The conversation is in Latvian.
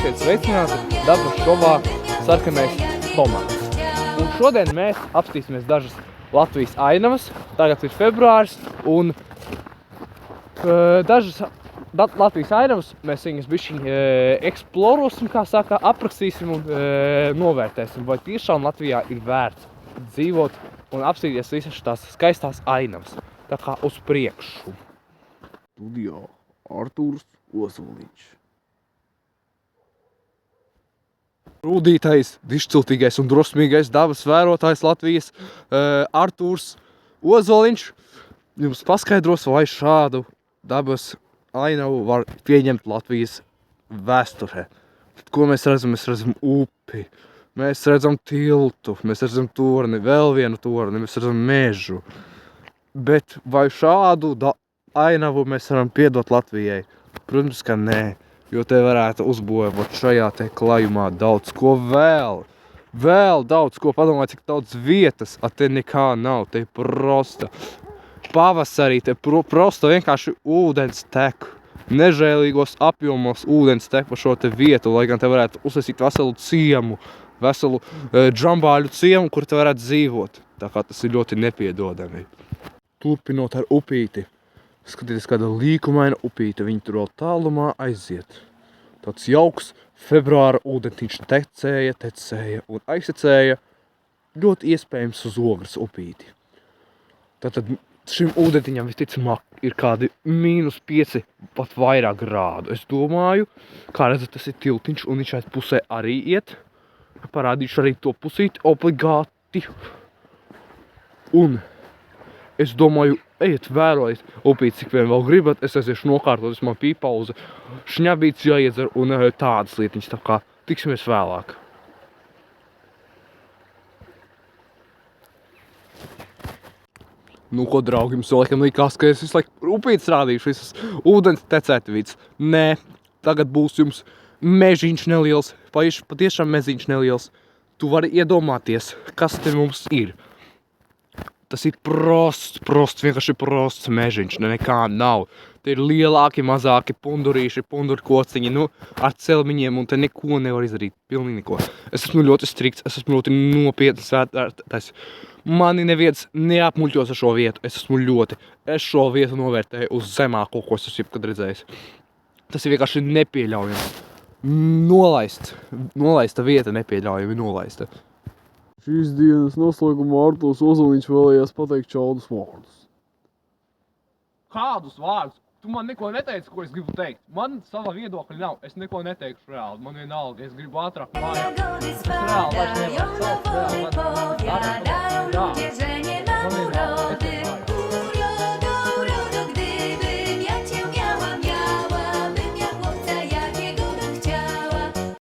Esiet sveicināti Dabas šovā Sarkanais komats. Un šodien mēs apstīsimies dažas Latvijas ainavas. Tagad ir februāris un dažas Latvijas ainavas mēs viņas bišķiņ eksplorosim, kā saka, aprakstīsim un novērtēsim, vai tiešām Latvijā ir vērts dzīvot un apstīties visas tās skaistās ainavas. Tā kā uz priekšu. Studijā Artūrs Ozoliņš. Rūdītais, dišciltīgais un drosmīgais dabas vērotājs Latvijas Artūrs Ozoliņš jums paskaidros, vai šādu dabas ainavu var pieņemt Latvijas vēsturē. Tad, ko mēs redzam? Mēs redzam upi, mēs redzam tiltu, mēs redzam torni, vēl vienu torni, mēs redzam mežu. Bet vai šādu ainavu mēs varam piedot Latvijai? Protams, ka nē, jo te varētu uzbojot šajā te klajumā daudz ko vēl. Vēl daudz ko, padomāj, cik daudz vietas, te nekā nav, te prosta. Pavasarī te prosta vienkārši ūdens tek. Nežēlīgos apjomos ūdens tek pa šo te vietu, lai gan te varētu uztaisīt veselu ciemu, veselu džambāļu ciemu, kur te varētu dzīvot. Tā kā tas ir ļoti nepiedodami. Turpinot ar upīti. Skatieties, kāda līkumaina upīte, viņa tur vēl tālumā aiziet. Tāds jauks februāra ūdentiņš tecēja un aiztecēja ļoti iespējams uz Ogres upīti. Tātad šim ūdentiņam visticamāk ir kādi -5, pat vairāk grādu. Es domāju, kā redzat, tas ir tiltiņš un viņš šeit pusē arī iet. Parādīšu arī to pusīti obligāti. Un es domāju, ejiet vērojiet upīti, cik vien vēl gribat. Es aiziešu nokārtot, man pīpauze, šņabīts jāiedzer un tādas lietiņas. Tā kā tiksimies vēlāk. Nu ko, draugi, jums laikam likās, ka es visu laiku upītes rādīšu, visas ūdens tecētavītes. Nē, tagad būs jums mežiņš neliels, patiešām meziņš neliels. Tu vari iedomāties, kas te mums ir. Tas ir prosts, vienkārši prosts mežiņš, nekā nav. Te ir lielāki, mazāki pundurīši, pundurkociņi, ar celmiņiem, un te neko nevar izdarīt, pilnīgi neko. Es esmu ļoti strikts, es esmu ļoti nopietns vērtētājs. Mani neviens neapmuļķos ar šo vietu, es šo vietu novērtēju uz zemāko, ko es esmu jebkad redzējis. Tas ir vienkārši nepieļaujami. Nolaista vieta nepieļaujami nolaista. Šīs dienas noslēgumā Artūrs Ozoliņš vēlējās pateikt šādus vārdus. Kādus vārdus? Tu man neko neteici, ko es gribu teikt. Man sava viedokļa nav. Es neko neteikšu reāli. Man vienalga. Es gribu ātrāk mājā. Es reāli vairs nevaru.